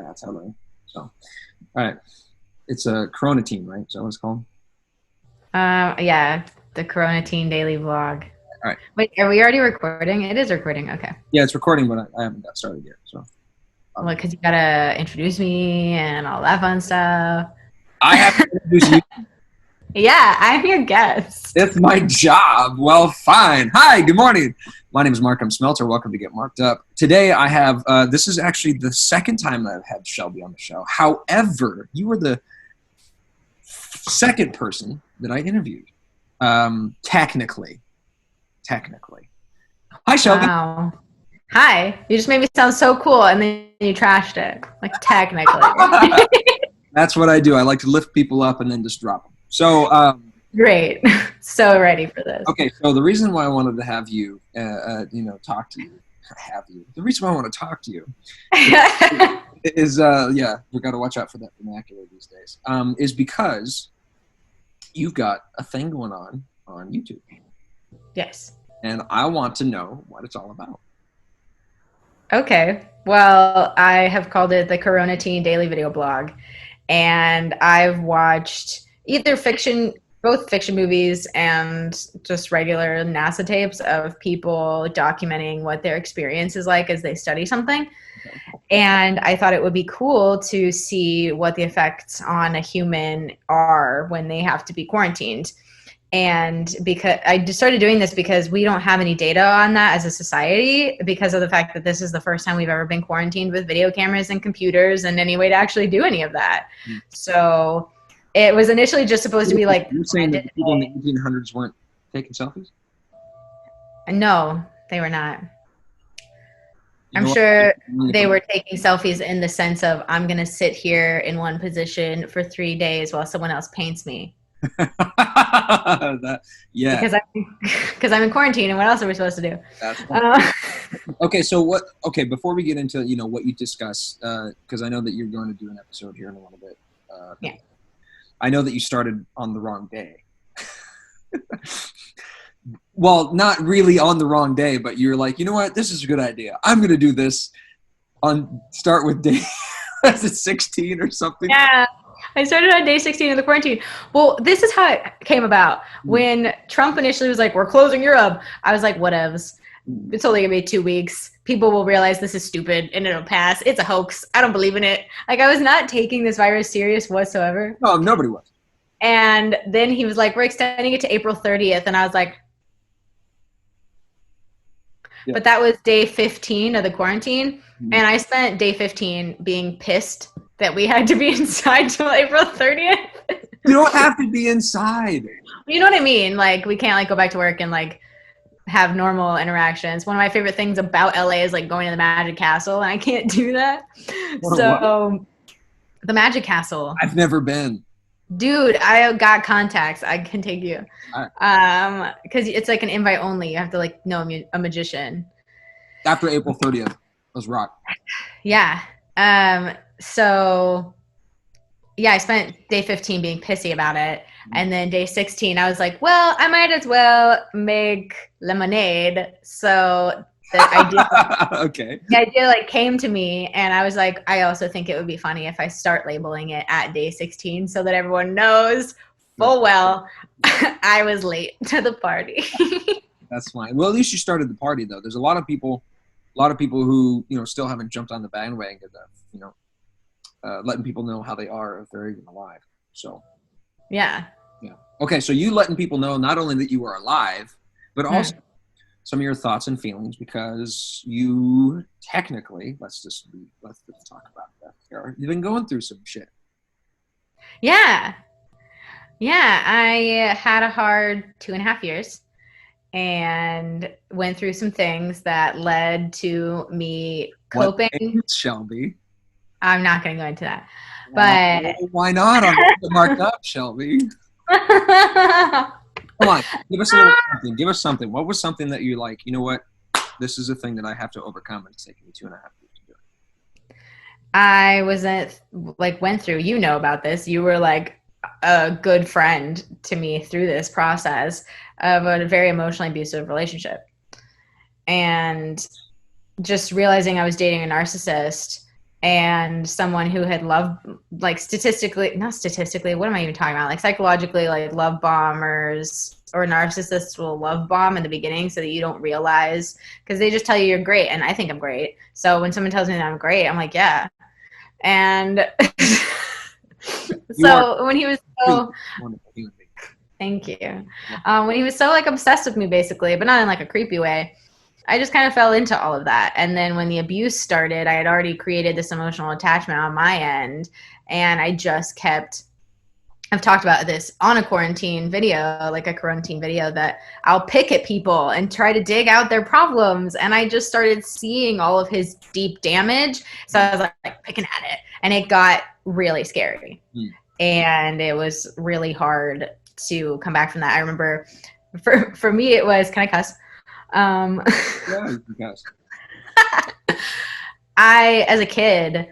Yeah, totally. So, all right. It's a Coronatine, right? Is that what it's called? Yeah, the Coronatine Daily Vlog. All right. Wait, are we already recording? It is recording. Okay. Yeah, it's recording, but I haven't got started yet. So, Well, because you gotta introduce me and all that fun stuff. I have to introduce you. Yeah, I'm your guest. It's my job. Well, fine. Hi, good morning. My name is Mark. I'm Smeltzer. Welcome to Get Marked Up. Today I have, this is actually the second time I've had Shelby on the show. However, you were the second person that I interviewed. Technically. Hi, Shelby. Wow. Hi. You just made me sound so cool, and then you trashed it. Like, technically. That's what I do. I like to lift people up and then just drop them. So, Great. So ready for this. okay. So the reason why I wanted to have you, talk to you, the reason why I want to talk to you is, yeah, we got to watch out for that vernacular these days. Is because you've got a thing going on YouTube. Yes. And I want to know what it's all about. Okay. Well, I have called it the Coronatine Daily Video Blog, and I've watched either both fiction movies and just regular NASA tapes of people documenting what their experience is like as they study something. And I thought it would be cool to see what the effects on a human are when they have to be quarantined. And because I just started doing this because we don't have any data on that as a society, because of the fact that this is the first time we've ever been quarantined with video cameras and computers and any way to actually do any of that. So it was initially just supposed to be like, you're saying that people in the 1800s weren't taking selfies? No, they were not. I'm sure they were taking selfies in the sense of, I'm going to sit here in one position for 3 days while someone else paints me. Yeah. Because I'm in quarantine, and what else are we supposed to do? Okay, so before we get into, what you discuss, because I know that you're going to do an episode here in a little bit. Yeah. I know that you started on the wrong day. Well, not really on the wrong day, but you're like, you know what? This is a good idea. I'm going to do this start with day, is it 16 or something? Yeah. I started on day 16 of the quarantine. Well, this is how it came about. When Trump initially was like, we're closing Europe, I was like, whatevs. It's only going to be 2 weeks. People will realize this is stupid and it'll pass. It's a hoax. I don't believe in it. Like, I was not taking this virus serious whatsoever. No, nobody was. And then he was like, we're extending it to April 30th. And I was like, yeah. But that was day 15 of the quarantine. And I spent day 15 being pissed that we had to be inside till April 30th. You don't have to be inside. You know what I mean? Like, we can't like go back to work and like have normal interactions. One of my favorite things about LA is like going to the Magic Castle, and I can't do that. So the Magic Castle. I've never been. Dude, I got contacts. I can take you. Because it's like an invite only. You have to like know a magician. After April 30th. Let's rock. Yeah. So yeah, I spent day 15 being pissy about it. And then day 16, I was like, well, I might as well make lemonade. So the idea like came to me, and I was like, I also think it would be funny if I start labeling it at day 16 so that everyone knows full well I was late to the party. That's fine. Well, at least you started the party, though. There's a lot of people who, still haven't jumped on the bandwagon of, letting people know how they are if they're even alive. So, yeah. Okay, so you letting people know not only that you are alive, but also some of your thoughts and feelings, because you technically, let's just talk about that. You've been going through some shit. Yeah. Yeah, I had a hard 2.5 years. And went through some things that led to me coping. What, Shelby? I'm not going to go into that. But why not? I'm marked up, Shelby. Come on, give us a little something. Give us something. What was something that you're like, you know what? This is a thing that I have to overcome, and it's taken me 2.5 years to do it. I went through, about this. You were like a good friend to me through this process of a very emotionally abusive relationship. And just realizing I was dating a narcissist and someone who had like not statistically, what am I even talking about? Like psychologically, like love bombers or narcissists will love bomb in the beginning so that you don't realize, because they just tell you you're great. And I think I'm great. So when someone tells me that I'm great, I'm like, yeah. And so when he was so, thank you. When he was so like obsessed with me basically, but not in like a creepy way, I just kind of fell into all of that. And then when the abuse started, I had already created this emotional attachment on my end. And I just kept, I've talked about this on a quarantine video, like a Coronatine video, that I'll pick at people and try to dig out their problems. And I just started seeing all of his deep damage. So I was like picking at it. And it got really scary. And it was really hard to come back from that. I remember for me, it was, can I cuss? Yeah, you can cuss. As a kid,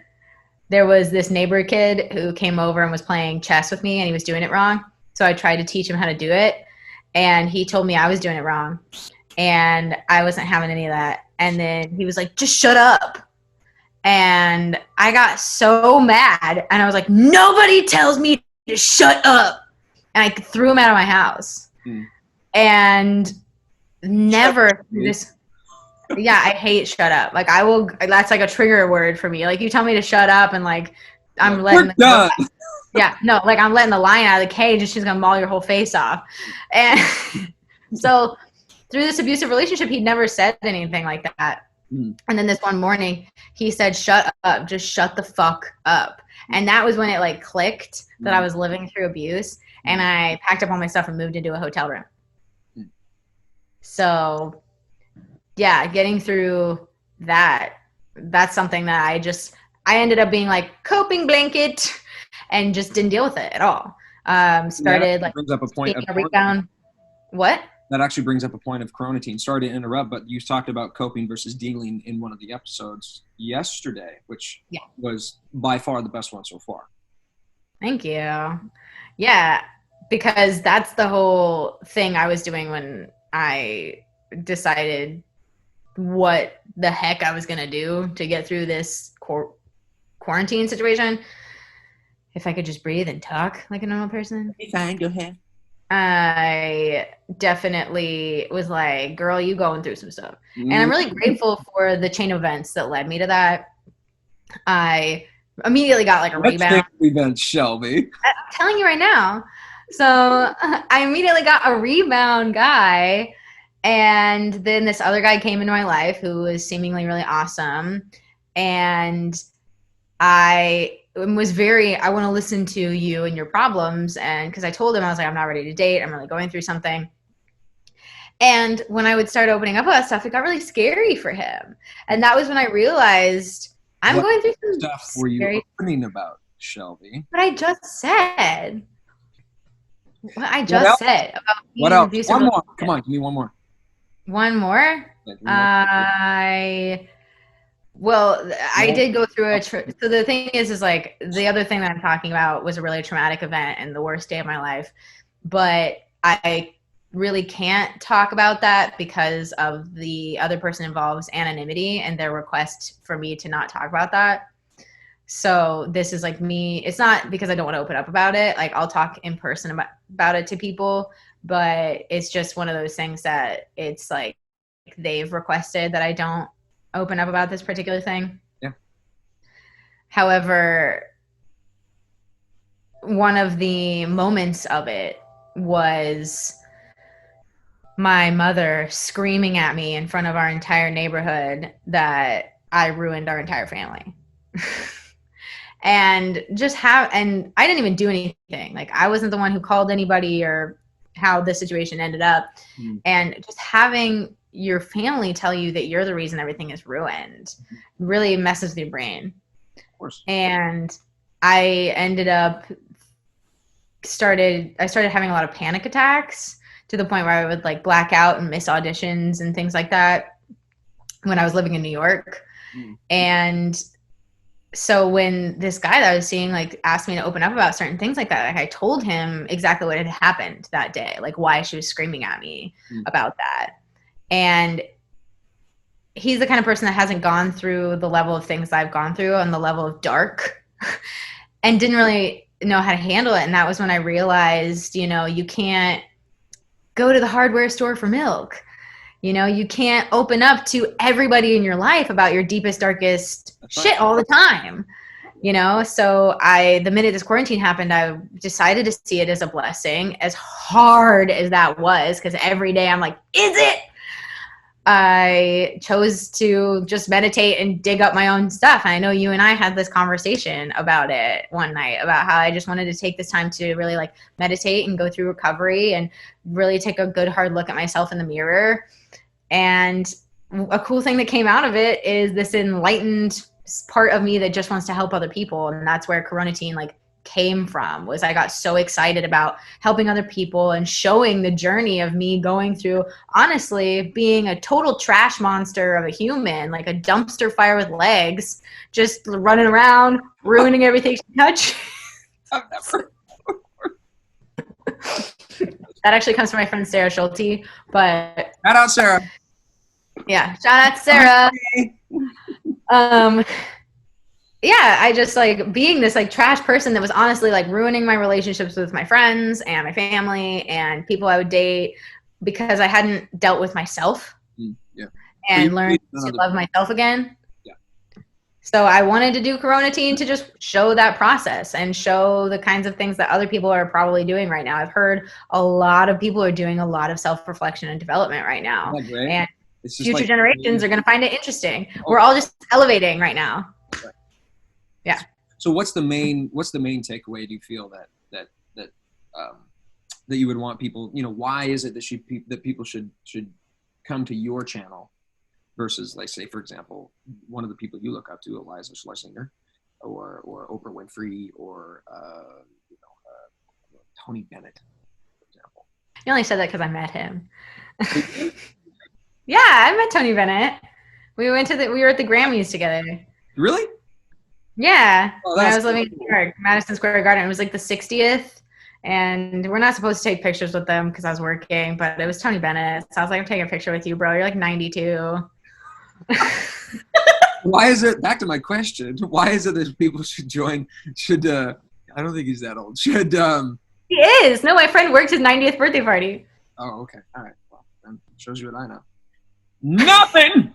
there was this neighbor kid who came over and was playing chess with me, and he was doing it wrong. So I tried to teach him how to do it, and he told me I was doing it wrong, and I wasn't having any of that. And then he was like, just shut up. And I got so mad, and I was like, nobody tells me to shut up. And I threw him out of my house. And never this. Yeah, I hate shut up. Like I will, that's like a trigger word for me. Like you tell me to shut up and like I'm letting done. Yeah, no, like I'm letting the lion out of the cage and she's gonna maul your whole face off. And so through this abusive relationship, he never said anything like that. And then this one morning he said, shut up, just shut the fuck up. And that was when it like clicked that I was living through abuse. And I packed up all my stuff and moved into a hotel room. So yeah, getting through that's something that I ended up being like coping blanket and just didn't deal with it at all. Started like brings up a point of rebound. What? That actually brings up a point of Coronatine. Sorry to interrupt, but you talked about coping versus dealing in one of the episodes yesterday, which was by far the best one so far. Thank you. Yeah, because that's the whole thing I was doing when I decided what the heck I was going to do to get through this quarantine situation. If I could just breathe and talk like a normal person. Be fine, go ahead. I definitely was like, girl, you going through some stuff. And I'm really grateful for the chain of events that led me to that. I immediately got like a rebound. Events, Shelby. I'm telling you right now. So I immediately got a rebound guy. And then this other guy came into my life who was seemingly really awesome. And I was I want to listen to you and your problems. And because I told him, I was like, I'm not ready to date. I'm really going through something. And when I would start opening up about stuff, it got really scary for him. And that was when I realized I'm going through some stuff were you opening about, Shelby? What I just said. What I just said about what else? One more. Come on, give me one more. One more? I did go through so the thing is like the other thing that I'm talking about was a really traumatic event and the worst day of my life, but I really can't talk about that because of the other person involved's anonymity and their request for me to not talk about that. So this is like me. It's not because I don't want to open up about it. Like I'll talk in person about it to people, but it's just one of those things that it's like they've requested that I don't open up about this particular thing. Yeah. However, one of the moments of it was my mother screaming at me in front of our entire neighborhood that I ruined our entire family. And and I didn't even do anything. Like I wasn't the one who called anybody or how the situation ended up. And just having your family tell you that you're the reason everything is ruined really messes with your brain. Of course. And I ended up started having a lot of panic attacks to the point where I would like black out and miss auditions and things like that when I was living in New York. And so when this guy that I was seeing like asked me to open up about certain things like that, like I told him exactly what had happened that day, like why she was screaming at me about that. And he's the kind of person that hasn't gone through the level of things I've gone through on the level of dark and didn't really know how to handle it. And that was when I realized, you know, you can't go to the hardware store for milk. You know, you can't open up to everybody in your life about your deepest, darkest shit all the time. You know, so the minute this quarantine happened, I decided to see it as a blessing, as hard as that was, because every day I'm like, is it? I chose to just meditate and dig up my own stuff. And I know you and I had this conversation about it one night, about how I just wanted to take this time to really like meditate and go through recovery and really take a good hard look at myself in the mirror. And a cool thing that came out of it is this enlightened part of me that just wants to help other people. And that's where Coronatine like came from, was I got so excited about helping other people and showing the journey of me going through, honestly, being a total trash monster of a human, like a dumpster fire with legs, just running around, ruining everything she touched. I've never. That actually comes from my friend Sarah Schulte, but Shout out Sarah. Yeah, shout out to Sarah. Yeah, I just like being this like trash person that was honestly like ruining my relationships with my friends and my family and people I would date because I hadn't dealt with myself and learned to love myself again. Yeah. So I wanted to do Coronatine to just show that process and show the kinds of things that other people are probably doing right now. I've heard a lot of people are doing a lot of self-reflection and development right now. And future generations are going to find it interesting. We're all just elevating right now. Right. Yeah. So what's the main takeaway do you feel that you would want people, you know, why is it that people should come to your channel versus, like, say, for example, one of the people you look up to, Eliza Schlesinger or Oprah Winfrey or Tony Bennett, for example? You only said that because I met him. Yeah, I met Tony Bennett. We were at the Grammys together. Really? Yeah. When I was living in New York, Madison Square Garden. It was like the 60th. And we're not supposed to take pictures with them because I was working, but it was Tony Bennett. So I was like, I'm taking a picture with you, bro. You're like 92. Why is it, back to my question, why is it that people should I don't think he's that old. He is. No, my friend worked his 90th birthday party. Oh, okay. All right. Well, that shows you what I know. Nothing.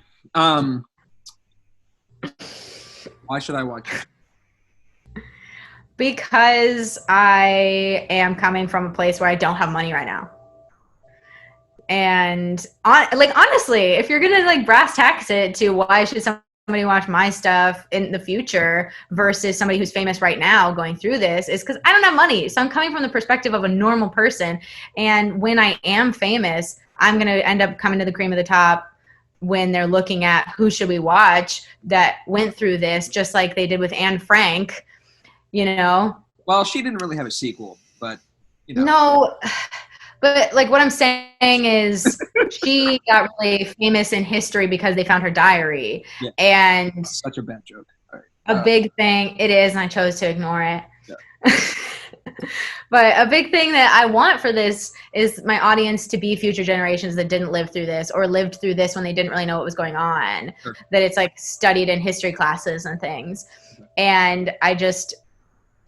Why should I watch it? Because I am coming from a place where I don't have money right now. And honestly, if you're going to like brass tacks it to why should somebody watch my stuff in the future versus somebody who's famous right now going through this, is because I don't have money. So I'm coming from the perspective of a normal person. And when I am famous, I'm going to end up coming to the cream of the top when they're looking at who should we watch that went through this, just like they did with Anne Frank, you know? Well, she didn't really have a sequel, but, you know. No, but like what I'm saying is she got really famous in history because they found her diary. Yeah. And that's such a bad joke. All right. A big thing, it is, and I chose to ignore it. Yeah. But a big thing that I want for this is my audience to be future generations that didn't live through this or lived through this when they didn't really know what was going on. Sure. That it's like studied in history classes and things. Okay. And I just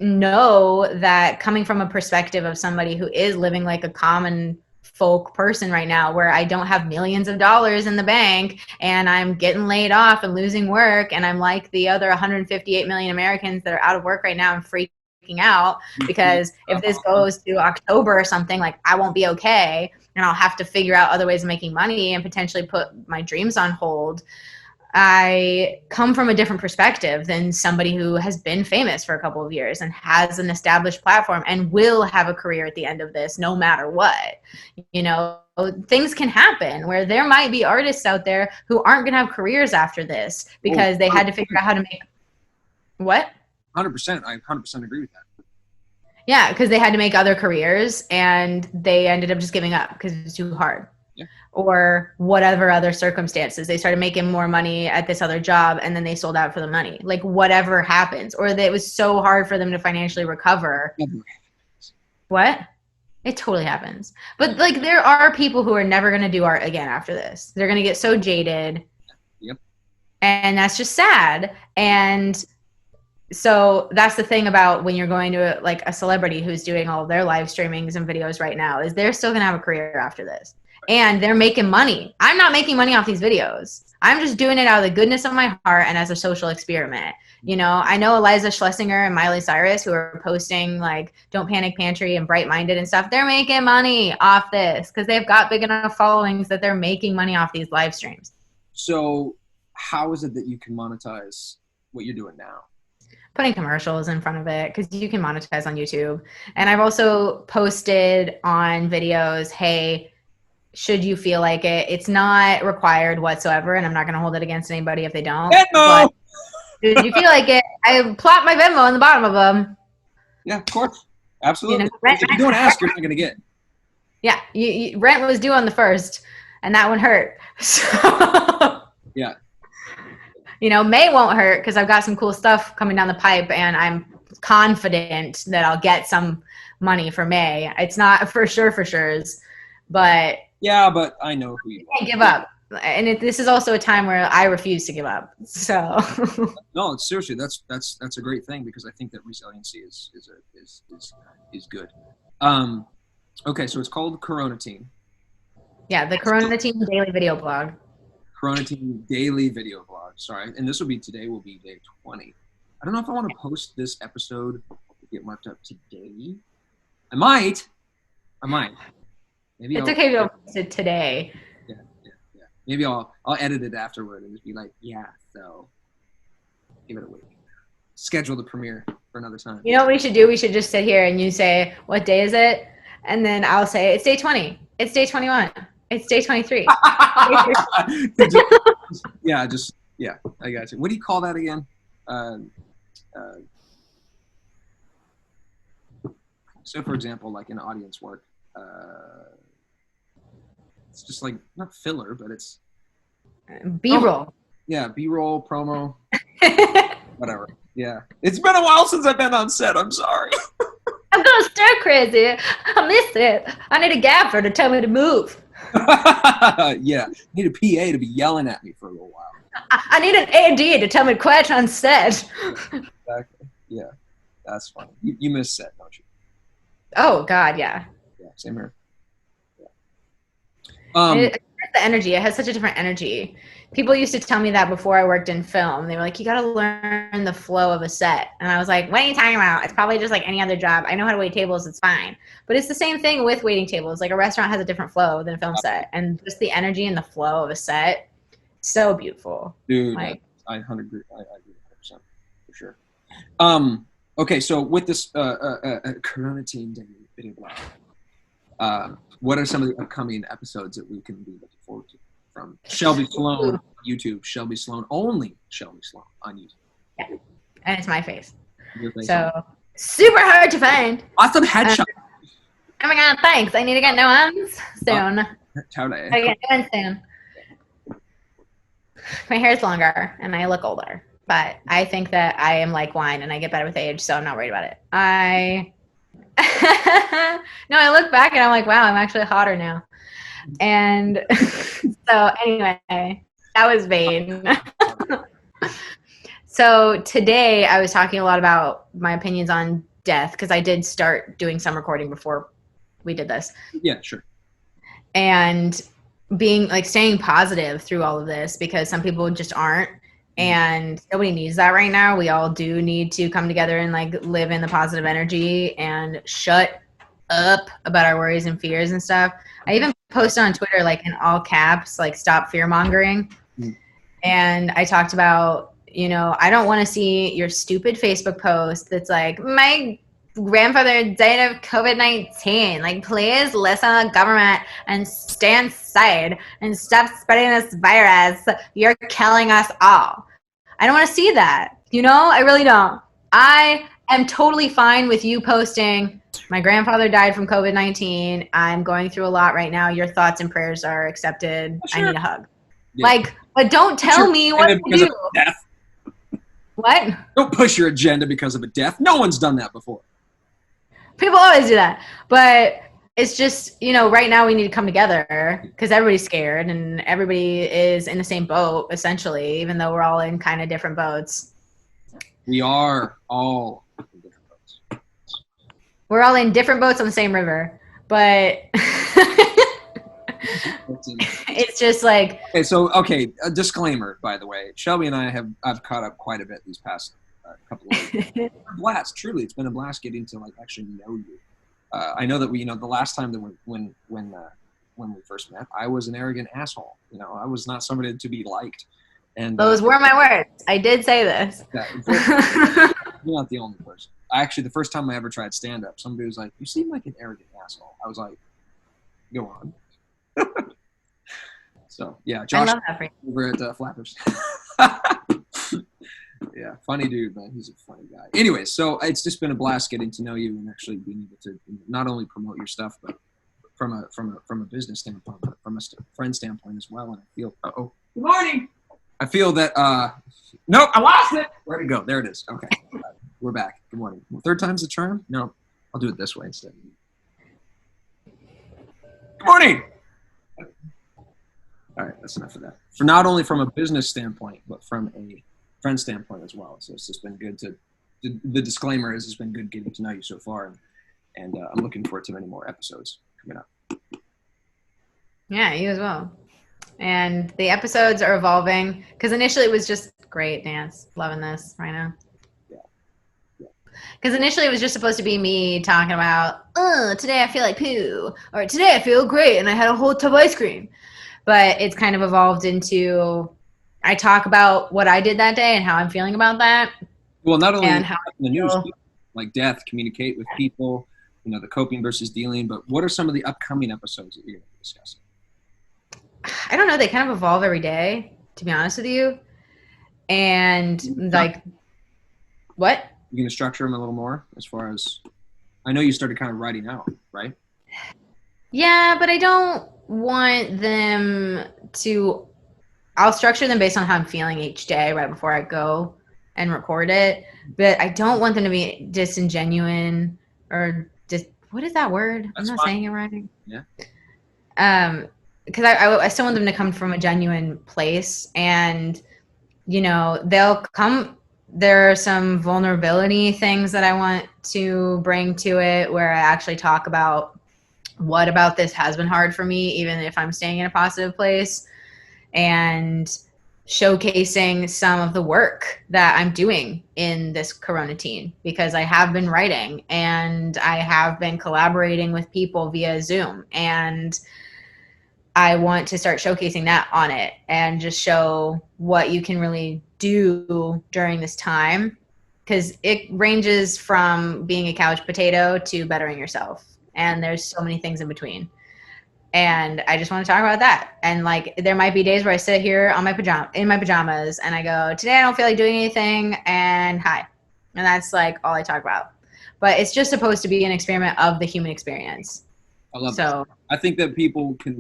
know that coming from a perspective of somebody who is living like a common folk person right now, where I don't have millions of dollars in the bank and I'm getting laid off and losing work, and I'm like the other 158 million Americans that are out of work right now and freaking out because if this goes to October or something, like I won't be okay and I'll have to figure out other ways of making money and potentially put my dreams on hold. I come from a different perspective than somebody who has been famous for a couple of years and has an established platform and will have a career at the end of this no matter what. You know, things can happen where there might be artists out there who aren't going to have careers after this because they had to figure out how to make what? 100%. I 100% agree with that. Yeah, because they had to make other careers and they ended up just giving up because it was too hard. Yeah. Or whatever other circumstances. They started making more money at this other job and then they sold out for the money. Like whatever happens. Or it was so hard for them to financially recover. What? It totally happens. But like there are people who are never going to do art again after this. They're going to get so jaded And that's just sad. And so that's the thing about when you're going to like a celebrity who's doing all of their live streamings and videos right now, is they're still gonna have a career after this, and they're making money. I'm not making money off these videos. I'm just doing it out of the goodness of my heart and as a social experiment. You know, I know Eliza Schlesinger and Miley Cyrus, who are posting like Don't Panic Pantry and Bright Minded and stuff, they're making money off this because they've got big enough followings that they're making money off these live streams. So how is it that you can monetize what you're doing now? Putting commercials in front of it, because you can monetize on YouTube. And I've also posted on videos, hey, should you feel like it? It's not required whatsoever, and I'm not going to hold it against anybody if they don't. Venmo! But should you feel like it? I plot my Venmo in the bottom of them. Yeah, of course. Absolutely. You know, if you don't ask, you're not going to get. Yeah, rent was due on the 1st, and that one hurt. So, yeah. You know, May won't hurt because I've got some cool stuff coming down the pipe, and I'm confident that I'll get some money for May. It's not for sure's, but yeah, but I know who you can't give up. And this is also a time where I refuse to give up. So no, seriously, that's a great thing, because I think that resiliency is good. Okay, so it's called Coronatine. Yeah, the Coronatine Daily Video Blog. Coronatine Daily Video Blog. Sorry, and this will be today. Will be day 20. I don't know if I want to post this episode to get marked up today. I might. Maybe it's okay if you don't post it today. Yeah. Maybe I'll edit it afterward and just be like, yeah. So give it a week. Schedule the premiere for another time. You know what we should do? We should just sit here and you say, what day is it? And then I'll say, it's day 20. It's day 21. It's day 23. Yeah, I got you. What do you call that again? So, for example, like in audience work, it's just like not filler, but it's B-roll. Yeah, B-roll, promo, whatever. Yeah, it's been a while since I've been on set. I'm sorry. I'm going stir crazy. I miss it. I need a gaffer to tell me to move. Yeah, need a PA to be yelling at me for a little while. I need an AD to tell me to quiet on set. Exactly. Yeah, that's funny. You miss set, don't you? Oh God, yeah. Yeah, same here. It's the energy. It has such a different energy. People used to tell me that before I worked in film. They were like, you got to learn the flow of a set. And I was like, what are you talking about? It's probably just like any other job. I know how to wait tables. It's fine. But it's the same thing with waiting tables. Like a restaurant has a different flow than a film set. And just the energy and the flow of a set, so beautiful. Dude, I 100% agree. I agree 100% for sure. Okay, so with this Coronatine Daily Video Blog, what are some of the upcoming episodes that we can be looking forward to from Shelby Sloan on YouTube? Shelby Sloan, only Shelby Sloan on YouTube. Yeah, and it's my face. So super hard to find. Awesome headshot. Oh my God, thanks. I need to get new ones soon. Totally. I get new ones soon. My hair's longer and I look older, but I think that I am like wine and I get better with age, so I'm not worried about it. No, I look back and I'm like, wow, I'm actually hotter now. And so anyway, that was vain. So today I was talking a lot about my opinions on death, because I did start doing some recording before we did this. Yeah, sure. And being like staying positive through all of this, because some people just aren't. And nobody needs that right now. We all do need to come together and like live in the positive energy and shut up about our worries and fears and stuff. I even posted on Twitter, like in all caps, like stop fear mongering. And I talked about, you know, I don't want to see your stupid Facebook post that's like, my grandfather died of COVID-19. Like, please listen to the government and stay inside and stop spreading this virus. You're killing us all. I don't want to see that. You know, I really don't. I am totally fine with you posting, my grandfather died from COVID-19. I'm going through a lot right now. Your thoughts and prayers are accepted. Sure. I need a hug. Yeah. Like, but don't tell me what to do. What? Don't push your agenda because of a death. No one's done that before. People always do that. But it's just, right now we need to come together because everybody's scared and everybody is in the same boat, essentially, even though we're all in kind of different boats. We are all in different boats. We're all in different boats on the same river, but it's just like. Okay, a disclaimer, by the way. Shelby and I've caught up quite a bit these past couple of weeks. It's been a blast, truly. It's been a blast getting to actually know you. I know that the last time that when we first met, I was an arrogant asshole. I was not somebody to be liked. And those were my words. I did say this. You're not the only person. Actually, the first time I ever tried stand-up, somebody was like, "You seem like an arrogant asshole." I was like, "Go on." So yeah, Josh, I love that over at Flappers. Yeah, funny dude, man. He's a funny guy. Anyway, so it's just been a blast getting to know you and actually being able to not only promote your stuff, but from a business standpoint, but from a friend standpoint as well. And I feel, good morning. I feel that, nope, I lost it. Where'd it go? There it is. Okay, we're back. Good morning. Well, third time's the charm? No, I'll do it this way instead. Good morning. All right, that's enough of that. For not only from a business standpoint, but from a friend standpoint as well. So it's just been good the disclaimer is it's been good getting to know you so far, and I'm looking forward to many more episodes coming up. Yeah, you as well. And the episodes are evolving because initially it was just great dance. Loving this right now. Yeah. Because initially it was just supposed to be me talking about, today I feel like poo, or today I feel great and I had a whole tub of ice cream. But it's kind of evolved into I talk about what I did that day and how I'm feeling about that. Well, not only in the news, like death, communicate with people, the coping versus dealing, but what are some of the upcoming episodes that you're going to be discussing? I don't know. They kind of evolve every day, to be honest with you. And what? You're going to structure them a little more as far as, I know you started kind of writing out, right? Yeah, but I don't want them to, I'll structure them based on how I'm feeling each day right before I go and record it. But I don't want them to be disingenuous or what is that word? That's I'm not saying it right. Yeah. Because I still want them to come from a genuine place, and they'll come. There are some vulnerability things that I want to bring to it, where I actually talk about what about this has been hard for me, even if I'm staying in a positive place, and showcasing some of the work that I'm doing in this Coronatine, because I have been writing and I have been collaborating with people via Zoom, and I want to start showcasing that on it and just show what you can really do during this time, because it ranges from being a couch potato to bettering yourself, and there's so many things in between. And I just want to talk about that. And there might be days where I sit here in my pajamas and I go, today I don't feel like doing anything, and hi. And that's all I talk about. But it's just supposed to be an experiment of the human experience. I love it. I think that people can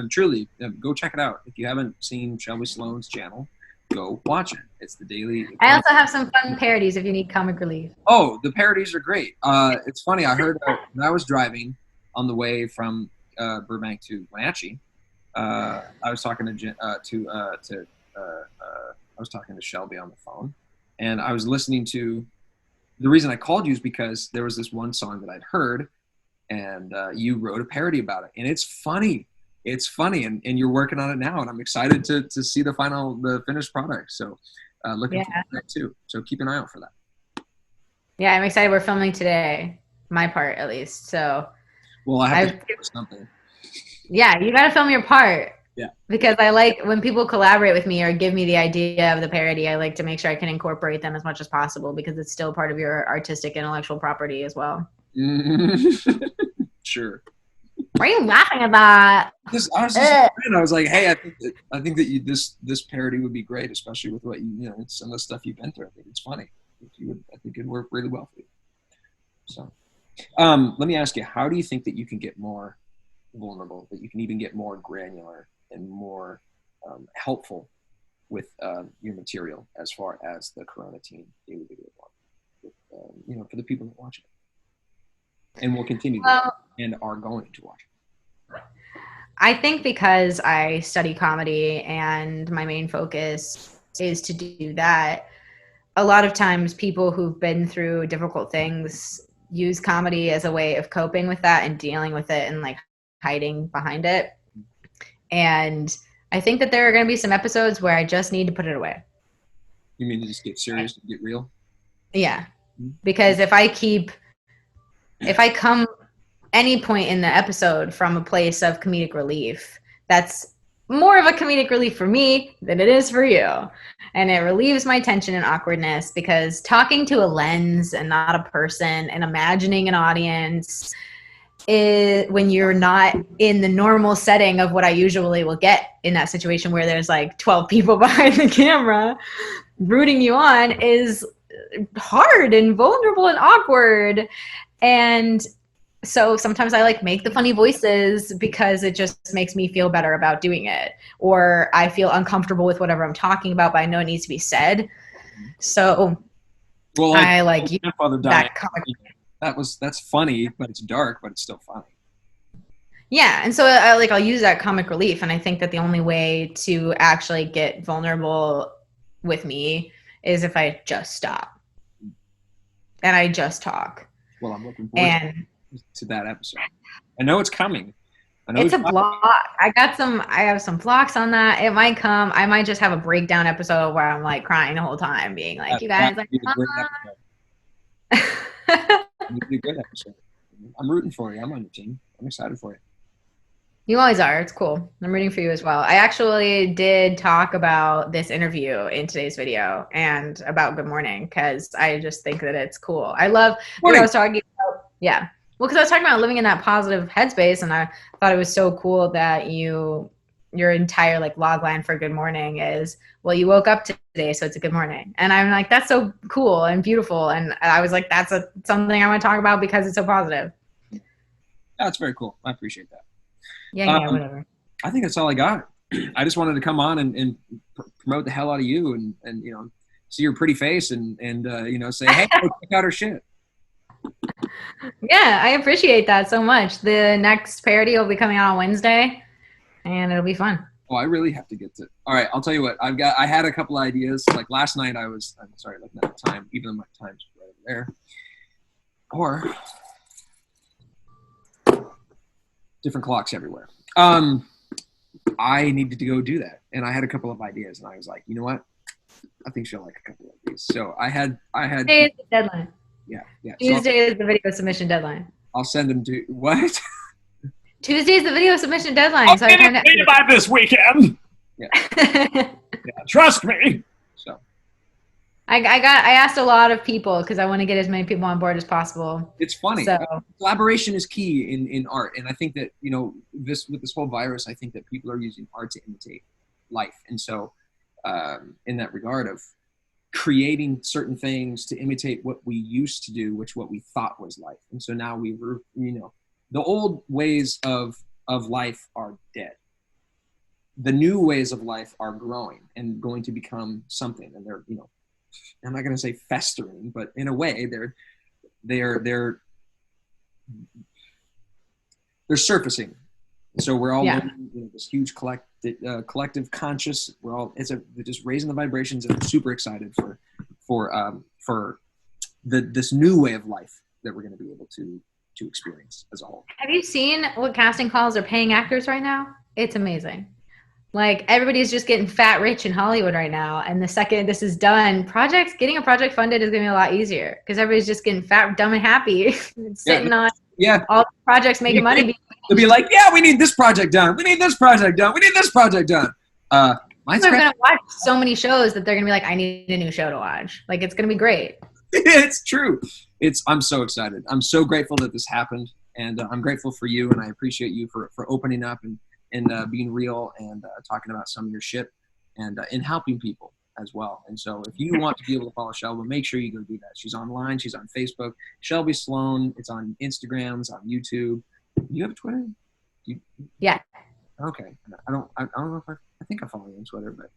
truly go check it out. If you haven't seen Shelby Sloan's channel, go watch it. It's the daily. I also have some fun parodies if you need comic relief. Oh, the parodies are great. It's funny. I heard when I was driving on the way from Burbank to Wenatchee, I was talking to Shelby on the phone, and I was listening to. The reason I called you is because there was this one song that I'd heard, and you wrote a parody about it, and it's funny. It's funny, and you're working on it now, and I'm excited to see the finished product. So looking forward to that too. So keep an eye out for that. Yeah, I'm excited. We're filming today, my part at least. So. Well, I have to do something. Yeah, you got to film your part. Yeah. Because I like when people collaborate with me or give me the idea of the parody, I like to make sure I can incorporate them as much as possible, because it's still part of your artistic intellectual property as well. Sure. Why are you laughing at that? I was like, hey, I think that this parody would be great, especially with what some of the stuff you've been through. I think it's funny. I think it'd work really well for you. So. Let me ask you, how do you think that you can get more vulnerable, that you can even get more granular and more helpful with your material as far as the Coronatine Daily Video Blog, for the people that watch it? and will continue to watch and are going to watch. I think because I study comedy and my main focus is to do that, a lot of times people who've been through difficult things use comedy as a way of coping with that and dealing with it and like hiding behind it. And I think that there are going to be some episodes where I just need to put it away. You mean to just get serious and get real? Yeah. Because if I come any point in the episode from a place of comedic relief, that's more of a comedic relief for me than it is for you. And it relieves my tension and awkwardness, because talking to a lens and not a person and imagining an audience is, when you're not in the normal setting of what I usually will get in that situation where there's like 12 people behind the camera rooting you on, is hard and vulnerable and awkward. And so sometimes I like make the funny voices because it just makes me feel better about doing it, or I feel uncomfortable with whatever I'm talking about, but I know it needs to be said. So I like that comic. That's funny, but it's dark, but it's still funny. Yeah, and so I'll use that comic relief, and I think that the only way to actually get vulnerable with me is if I just stop and I just talk. Well, I'm looking forward to that episode. I know it's coming. It's a block. I have some blocks on that. It might come. I might just have a breakdown episode where I'm like crying the whole time, being like, "You guys like." It'd be a good episode. I'm rooting for you. I'm on your team. I'm excited for you. You always are. It's cool. I'm rooting for you as well. I actually did talk about this interview in today's video and about Good Morning, because I just think that it's cool. I love what I was talking about. Yeah. Well, because I was talking about living in that positive headspace, and I thought it was so cool that your entire like log line for Good Morning is, well, you woke up today, so it's a good morning. And I'm like, that's so cool and beautiful. And I was like, that's something I want to talk about because it's so positive. That's very cool. I appreciate that. Yeah, whatever. I think that's all I got. I just wanted to come on and promote the hell out of you and see your pretty face and say, hey, go check out her shit. Yeah, I appreciate that so much. The next parody will be coming out on Wednesday, and it'll be fun. Oh, I really have to get to. All right, I'll tell you what. I had a couple ideas. Like last night, I'm sorry, looking at the time, even though my time's right over there. Or different clocks everywhere. I needed to go do that, and I had a couple of ideas, and I was like, you know what? I think she'll like a couple of these. So I had. Tuesday is the deadline. Yeah. Tuesday is the video submission deadline. I'll send them to what? Tuesday is the video submission deadline. I'll get it by this weekend. Yeah. Trust me. So I asked a lot of people because I want to get as many people on board as possible. It's funny. So. Collaboration is key in art, and I think that with this whole virus, I think that people are using art to imitate life, and so in that regard of creating certain things to imitate what we used to do, what we thought was life, and so now the old ways of life are dead. The new ways of life are growing and going to become something, and they're I'm not going to say festering, but in a way they're surfacing. So we're all living, this huge collective conscious. They're just raising the vibrations, and I'm super excited for this new way of life that we're going to be able to experience as a whole. Have you seen what casting calls are paying actors right now? It's amazing. Like, everybody's just getting fat rich in Hollywood right now. And the second this is done, getting a project funded is going to be a lot easier because everybody's just getting fat, dumb, and happy. Sitting on all the projects making money. They'll be like, yeah, we need this project done. We need this project done. We need this project done. They're going to watch so many shows that they're going to be like, I need a new show to watch. Like, it's going to be great. It's true. I'm so excited. I'm so grateful that this happened. And I'm grateful for you. And I appreciate you for opening up and being real and talking about some of your shit and helping people as well. And so if you want to be able to follow Shelby, make sure you go do that. She's online. She's on Facebook. Shelby Sloan. It's on Instagram. It's on YouTube. Do you have a Twitter? Yeah. Okay. I don't know if I think I follow you on Twitter, but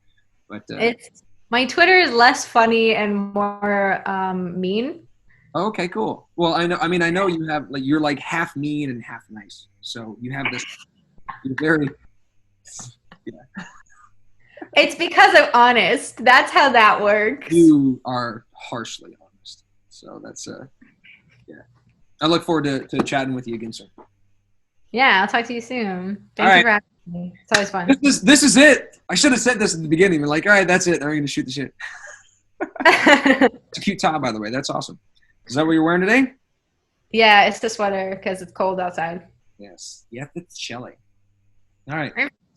my Twitter is less funny and more mean. Okay, cool. Well, I know. I mean, I know you have like you're like half mean and half nice. So you have this. You're very. Yeah. It's because I'm honest. That's how that works. You are harshly honest. So that's yeah. I look forward to chatting with you again soon. Yeah, I'll talk to you soon. All Thank you right. for having me. It's always fun. This is it. I should have said this at the beginning. We're like, all right, that's it. Now we're gonna shoot the shit. It's a cute top, by the way. That's awesome. Is that what you're wearing today? Yeah, it's the sweater because it's cold outside. Yes. Yeah, it's chilly. All right.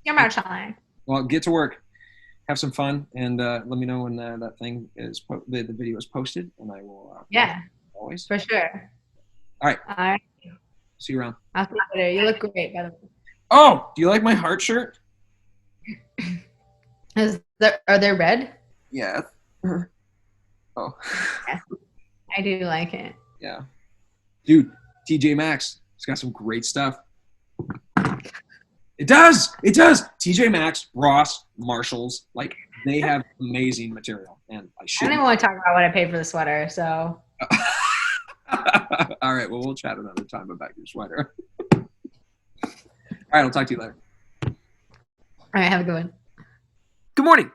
You're my child. Well, get to work. Have some fun, and let me know when that thing is the video is posted, and I will. Yeah, always for sure. All right. All right. See you around. I'll see you later. You look great, by the way. Oh, do you like my heart shirt? Are they red? Yeah. Oh. Yeah. I do like it. Yeah. Dude, TJ Maxx. It's got some great stuff. It does. TJ Maxx, Ross, Marshalls, like they have amazing material. And I don't even want to talk about what I paid for the sweater, so. All right. Well, we'll chat another time about your sweater. All right. I'll talk to you later. All right. Have a good one. Good morning.